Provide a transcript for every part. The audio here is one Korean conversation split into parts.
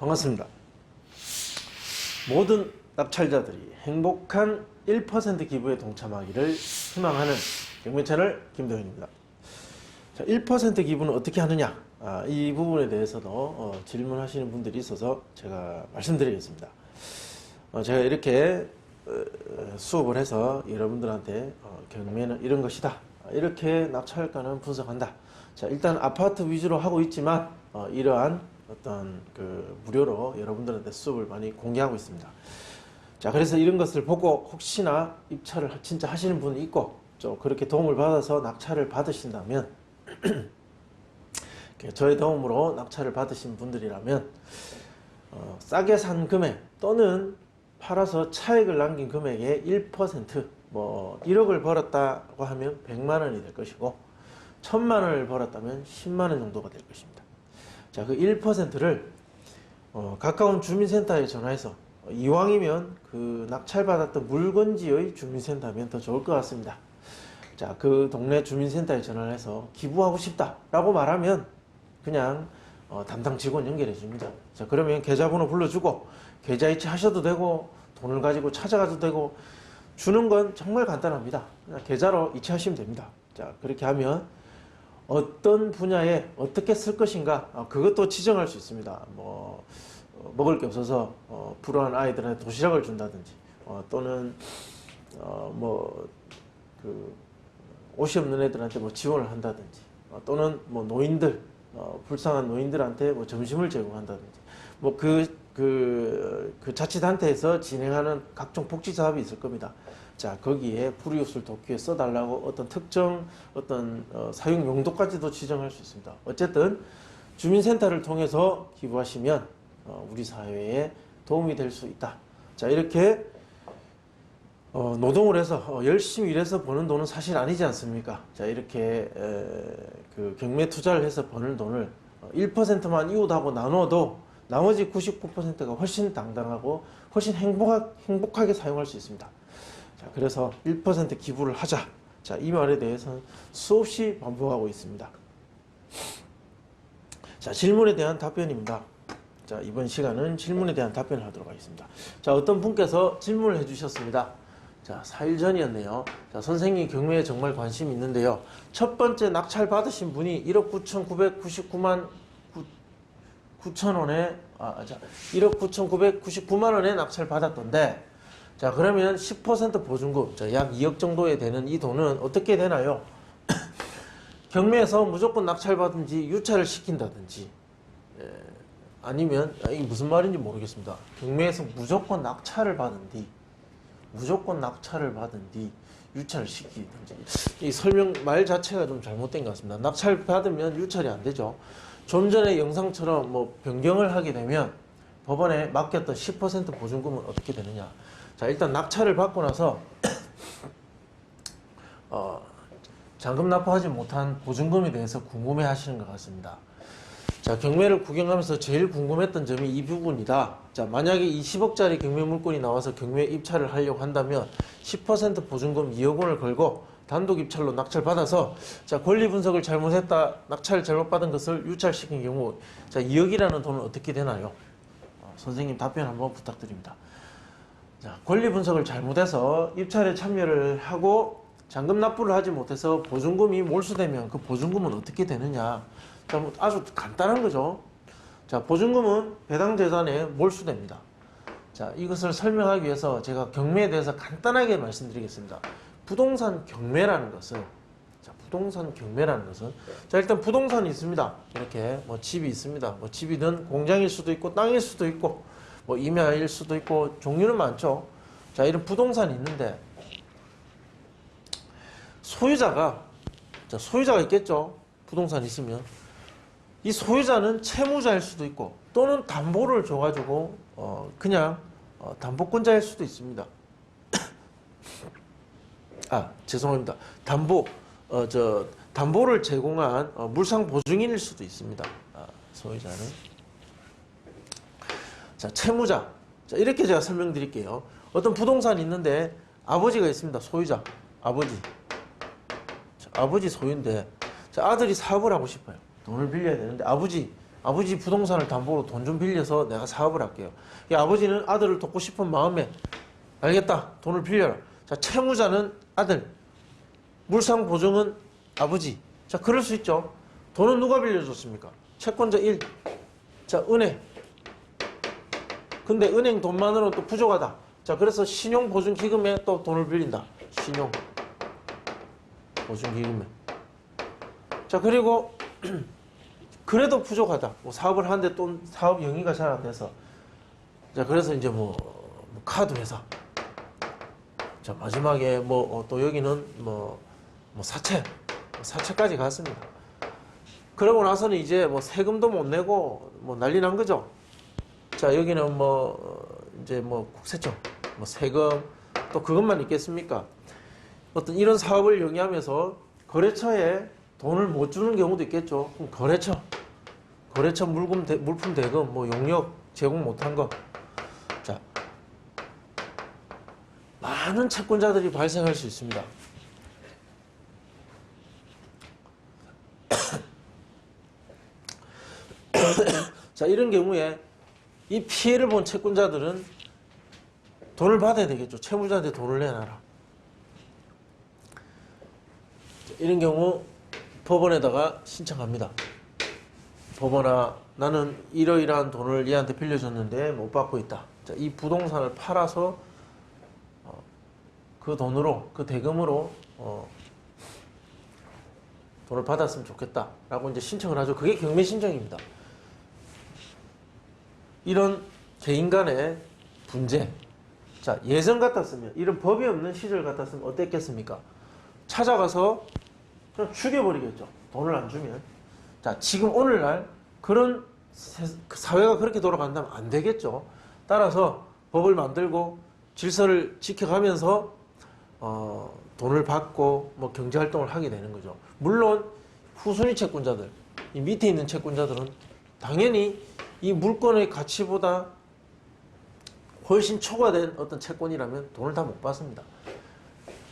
반갑습니다. 모든 낙찰자들이 행복한 1% 기부에 동참하기를 희망하는 경매 채널 김도현입니다. 자, 1% 기부는 어떻게 하느냐? 이 부분에 대해서도 질문하시는 분들이 있어서 제가 말씀드리겠습니다. 제가 이렇게 수업을 해서 여러분들한테 경매는 이런 것이다, 이렇게 낙찰가는 분석한다. 자, 일단 아파트 위주로 하고 있지만 이러한 어떤 무료로 여러분들한테 수업을 많이 공개하고 있습니다. 자, 그래서 이런 것을 보고 혹시나 입찰을 진짜 하시는 분이 있고 좀 그렇게 도움을 받아서 낙찰을 받으신다면 저의 도움으로 낙찰을 받으신 분들이라면 싸게 산 금액 또는 팔아서 차익을 남긴 금액의 1%, 1억을 벌었다고 하면 100만 원이 될 것이고 1000만 원을 벌었다면 10만 원 정도가 될 것입니다. 자, 그 1%를 가까운 주민센터에 전화해서 이왕이면 그 낙찰받았던 물건지의 주민센터면 더 좋을 것 같습니다. 자, 그 동네 주민센터에 전화를 해서 기부하고 싶다 라고 말하면 그냥 담당 직원 연결해 줍니다. 자, 그러면 계좌번호 불러주고 계좌 이체하셔도 되고 돈을 가지고 찾아가도 되고, 주는 건 정말 간단합니다. 그냥 계좌로 이체하시면 됩니다. 자, 그렇게 하면 어떤 분야에 어떻게 쓸 것인가, 그것도 지정할 수 있습니다. 먹을 게 없어서 불우한 아이들한테 도시락을 준다든지, 또는 옷이 없는 애들한테 지원을 한다든지, 또는 노인들, 불쌍한 노인들한테 점심을 제공한다든지, 그 자치단체에서 진행하는 각종 복지 사업이 있을 겁니다. 자, 거기에 불이웃을 돕기 위해 써달라고 어떤 특정 사용 용도까지도 지정할 수 있습니다. 어쨌든 주민센터를 통해서 기부하시면 우리 사회에 도움이 될 수 있다. 자, 이렇게 노동을 해서 열심히 일해서 버는 돈은 사실 아니지 않습니까? 자, 이렇게 경매 투자를 해서 버는 돈을 1%만 이웃하고 나눠도 나머지 99%가 훨씬 당당하고 훨씬 행복하게 사용할 수 있습니다. 자, 그래서 1% 기부를 하자. 자, 이 말에 대해서는 수없이 반복하고 있습니다. 자, 질문에 대한 답변입니다. 자, 이번 시간은 질문에 대한 답변을 하도록 하겠습니다. 자, 어떤 분께서 질문을 해주셨습니다. 자, 4일 전이었네요. 자, 선생님 경매에 정말 관심이 있는데요. 첫 번째 낙찰 받으신 분이 1억 9,999만 9천원에 1억 9,999만 원에 낙찰 받았던데, 자, 그러면 10% 보증금, 자, 약 2억 정도에 되는 이 돈은 어떻게 되나요? 경매에서 무조건 낙찰 받은지 유찰을 시킨다든지, 아니면 이게 무슨 말인지 모르겠습니다. 경매에서 무조건 낙찰을 받은 뒤 유찰을 시키든지, 이 설명 말 자체가 좀 잘못된 것 같습니다. 낙찰 받으면 유찰이 안 되죠. 좀 전에 영상처럼 변경을 하게 되면 법원에 맡겼던 10% 보증금은 어떻게 되느냐. 자, 일단 낙찰을 받고 나서 잔금 납부하지 못한 보증금에 대해서 궁금해 하시는 것 같습니다. 자, 경매를 구경하면서 제일 궁금했던 점이 이 부분이다. 자, 만약에 20억짜리 경매 물건이 나와서 경매 입찰을 하려고 한다면 10% 보증금 2억 원을 걸고 단독 입찰로 낙찰 받아서, 자, 권리 분석을 잘못했다, 낙찰을 잘못 받은 것을 유찰시킨 경우, 자, 2억이라는 돈은 어떻게 되나요? 선생님 답변 한번 부탁드립니다. 자, 권리 분석을 잘못해서 입찰에 참여를 하고 잔금 납부를 하지 못해서 보증금이 몰수되면 그 보증금은 어떻게 되느냐? 자, 아주 간단한 거죠. 자, 보증금은 배당 재산에 몰수됩니다. 자, 이것을 설명하기 위해서 제가 경매에 대해서 간단하게 말씀드리겠습니다. 부동산 경매라는 것은, 자, 일단 부동산이 있습니다. 이렇게 집이 있습니다. 집이든 공장일 수도 있고 땅일 수도 있고 임야일 수도 있고 종류는 많죠. 자, 이런 부동산이 있는데 소유자가 있겠죠. 부동산이 있으면 이 소유자는 채무자일 수도 있고 또는 담보를 줘가지고 그냥 담보권자일 수도 있습니다. 죄송합니다. 담보를 제공한 물상 보증인일 수도 있습니다. 소유자는. 자, 채무자. 자, 이렇게 제가 설명드릴게요. 어떤 부동산이 있는데 아버지가 있습니다. 소유자. 아버지. 자, 아버지 소유인데, 자, 아들이 사업을 하고 싶어요. 돈을 빌려야 되는데 아버지 아버지 부동산을 담보로 돈 좀 빌려서 내가 사업을 할게요. 이 아버지는 아들을 돕고 싶은 마음에 알겠다, 돈을 빌려라. 자, 채무자는 아들, 물상 보증은 아버지. 자, 그럴 수 있죠. 돈은 누가 빌려줬습니까? 채권자 1. 자, 은행. 근데 은행 돈만으로는 또 부족하다. 자, 그래서 신용보증기금에 또 돈을 빌린다. 신용보증기금에. 자, 그리고 그래도 부족하다. 뭐 사업을 하는데 또 사업 영위가 잘 안 돼서. 자, 그래서 이제 뭐 카드 회사. 자, 마지막에 또 여기는 사채까지 갔습니다. 그러고 나서는 이제 세금도 못 내고 난리 난 거죠. 자, 여기는 이제 국세청, 세금, 또 그것만 있겠습니까? 어떤 이런 사업을 영위하면서 거래처에 돈을 못 주는 경우도 있겠죠. 그럼 거래처 물품 대금, 용역 제공 못한 거. 자, 많은 채권자들이 발생할 수 있습니다. 자, 이런 경우에 이 피해를 본 채권자들은 돈을 받아야 되겠죠. 채무자한테 돈을 내놔라. 이런 경우 법원에다가 신청합니다. 법원아, 나는 이러이러한 돈을 얘한테 빌려줬는데 못 받고 있다. 자, 이 부동산을 팔아서 그 돈으로, 그 대금으로 돈을 받았으면 좋겠다 라고 이제 신청을 하죠. 그게 경매신청입니다. 이런 개인 간의 분쟁. 자, 예전 같았으면, 이런 법이 없는 시절 같았으면 어땠겠습니까? 찾아가서 그냥 죽여버리겠죠. 돈을 안 주면. 자, 지금 오늘날 그런 사회가 그렇게 돌아간다면 안 되겠죠. 따라서 법을 만들고 질서를 지켜가면서 돈을 받고 경제활동을 하게 되는 거죠. 물론 후순위 채권자들, 이 밑에 있는 채권자들은 당연히 이 물건의 가치보다 훨씬 초과된 어떤 채권이라면 돈을 다 못 받습니다.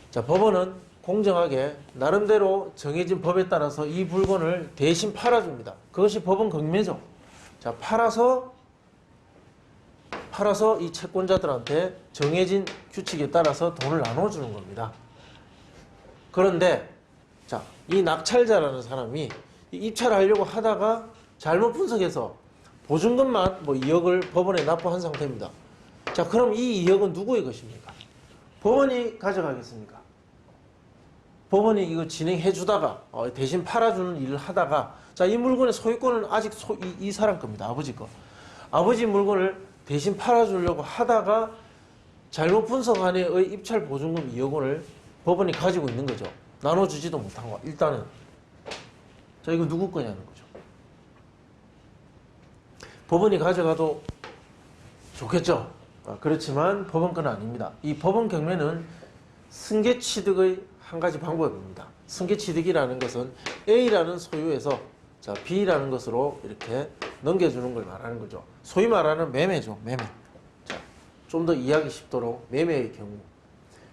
자, 법원은 공정하게 나름대로 정해진 법에 따라서 이 물건을 대신 팔아줍니다. 그것이 법원 경매죠. 자, 팔아서 이 채권자들한테 정해진 규칙에 따라서 돈을 나눠주는 겁니다. 그런데 자, 이 낙찰자라는 사람이 입찰하려고 하다가 잘못 분석해서 보증금만 2억을 법원에 납부한 상태입니다. 자, 그럼 이 2억은 누구의 것입니까? 법원이 가져가겠습니까? 법원이 이거 진행해 주다가 대신 팔아주는 일을 하다가, 자, 이 물건의 소유권은 아직 이 사람 겁니다. 아버지 거. 아버지 물건을 대신 팔아주려고 하다가 잘못 분석한의 입찰 보증금 2억 원을 법원이 가지고 있는 거죠. 나눠주지도 못한 거. 일단은 자, 이거 누구 거냐는 거죠. 법원이 가져가도 좋겠죠. 그렇지만 법원 건 아닙니다. 이 법원 경매는 승계취득의 한 가지 방법입니다. 승계취득이라는 것은 A라는 소유에서 자, B라는 것으로 이렇게 넘겨주는 걸 말하는 거죠. 소위 말하는 매매죠. 매매. 자, 좀 더 이해하기 쉽도록 매매의 경우.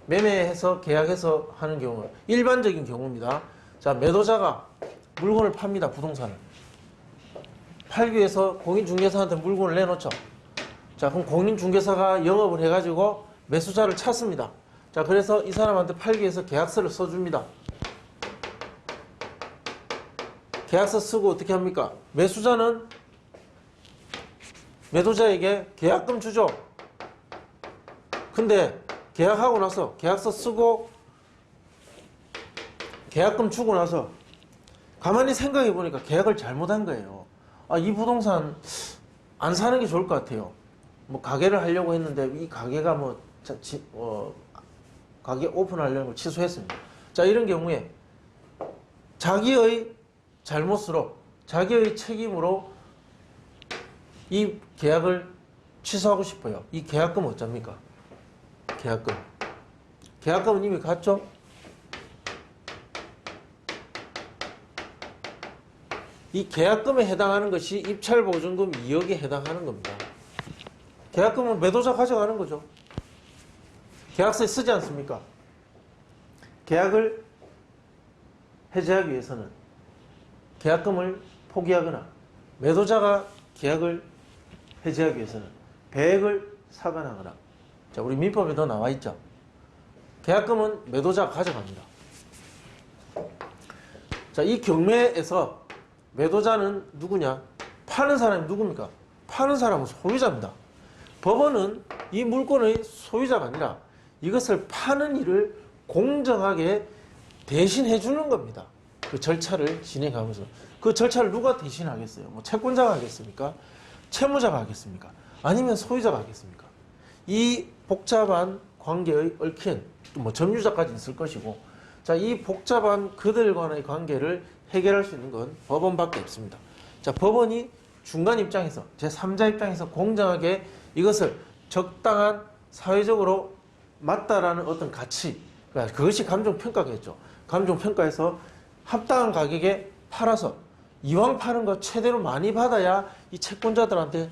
매매해서 계약해서 하는 경우. 일반적인 경우입니다. 자, 매도자가 물건을 팝니다. 부동산을. 팔기 위해서 공인중개사한테 물건을 내놓죠. 자, 그럼 공인중개사가 영업을 해가지고 매수자를 찾습니다. 자, 그래서 이 사람한테 팔기 위해서 계약서를 써줍니다. 계약서 쓰고 어떻게 합니까? 매수자는 매도자에게 계약금 주죠. 근데 계약하고 나서 계약서 쓰고 계약금 주고 나서 가만히 생각해 보니까 계약을 잘못한 거예요. 이 부동산 안 사는 게 좋을 것 같아요. 가게를 하려고 했는데 이 가게가 가게 오픈하려는 걸 취소했습니다. 자, 이런 경우에 자기의 잘못으로, 자기의 책임으로 이 계약을 취소하고 싶어요. 이 계약금 어쩝니까? 계약금은 이미 갔죠? 이 계약금에 해당하는 것이 입찰보증금 2억에 해당하는 겁니다. 계약금은 매도자 가져가는 거죠. 계약서에 쓰지 않습니까? 계약을 해제하기 위해서는 계약금을 포기하거나 매도자가 계약을 해지하기 위해서는 배액을 사관하거나, 자, 우리 민법에도 나와 있죠. 계약금은 매도자가 가져갑니다. 자, 이 경매에서 매도자는 누구냐? 파는 사람이 누굽니까? 파는 사람은 소유자입니다. 법원은 이 물건의 소유자가 아니라 이것을 파는 일을 공정하게 대신해 주는 겁니다. 그 절차를 진행하면서. 그 절차를 누가 대신하겠어요? 뭐 채권자가 하겠습니까? 채무자가 하겠습니까? 아니면 소유자가 하겠습니까? 이 복잡한 관계의 얽힌, 뭐 점유자까지 있을 것이고, 자, 이 복잡한 그들 간의 관계를 해결할 수 있는 건 법원밖에 없습니다. 자, 법원이 중간 입장에서, 제3자 입장에서 공정하게 이것을 적당한 사회적으로 맞다라는 어떤 가치, 그러니까 그것이 감정평가겠죠. 감정평가에서 합당한 가격에 팔아서 이왕 파는 거 최대로 많이 받아야 이 채권자들한테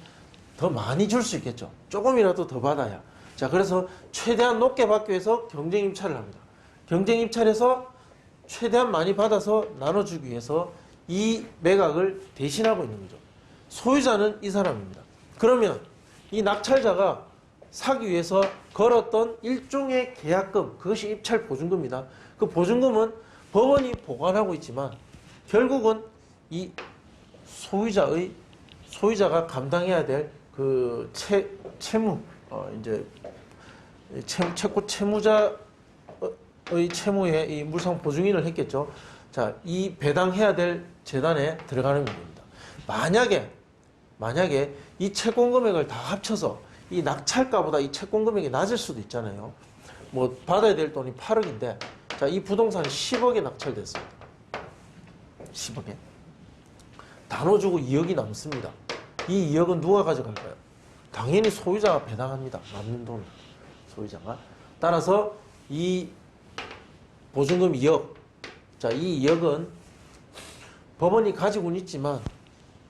더 많이 줄 수 있겠죠. 조금이라도 더 받아야. 자, 그래서 최대한 높게 받기 위해서 경쟁 입찰을 합니다. 경쟁 입찰에서 최대한 많이 받아서 나눠주기 위해서 이 매각을 대신하고 있는 거죠. 소유자는 이 사람입니다. 그러면 이 낙찰자가 사기 위해서 걸었던 일종의 계약금, 그것이 입찰 보증금입니다. 그 보증금은 법원이 보관하고 있지만 결국은 이 소유자가 감당해야 될 그 채무, 이제 채무자의 채무에 이 물상 보증인을 했겠죠. 자, 이 배당해야 될 재단에 들어가는 겁니다. 만약에 이 채권 금액을 다 합쳐서 이 낙찰가보다 이 채권 금액이 낮을 수도 있잖아요. 뭐 받아야 될 돈이 8억인데, 자, 이 부동산이 10억에 낙찰됐습니다. 10억에. 다 넣어주고 2억이 남습니다. 이 2억은 누가 가져갈까요? 당연히 소유자가 배당합니다. 남는 돈을. 소유자가. 따라서 이 보증금 2억. 자, 이 2억은 법원이 가지고는 있지만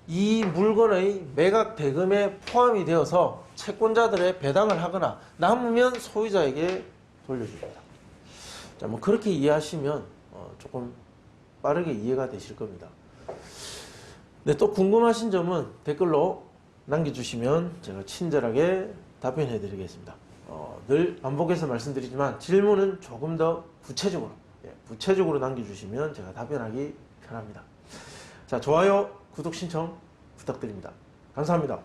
이 물건의 매각 대금에 포함이 되어서 채권자들의 배당을 하거나 남으면 소유자에게 돌려줍니다. 자, 뭐 그렇게 이해하시면 조금 빠르게 이해가 되실 겁니다. 네, 또 궁금하신 점은 댓글로 남겨주시면 제가 친절하게 답변해 드리겠습니다. 늘 반복해서 말씀드리지만 질문은 조금 더 구체적으로 남겨주시면 제가 답변하기 편합니다. 자, 좋아요, 구독 신청 부탁드립니다. 감사합니다.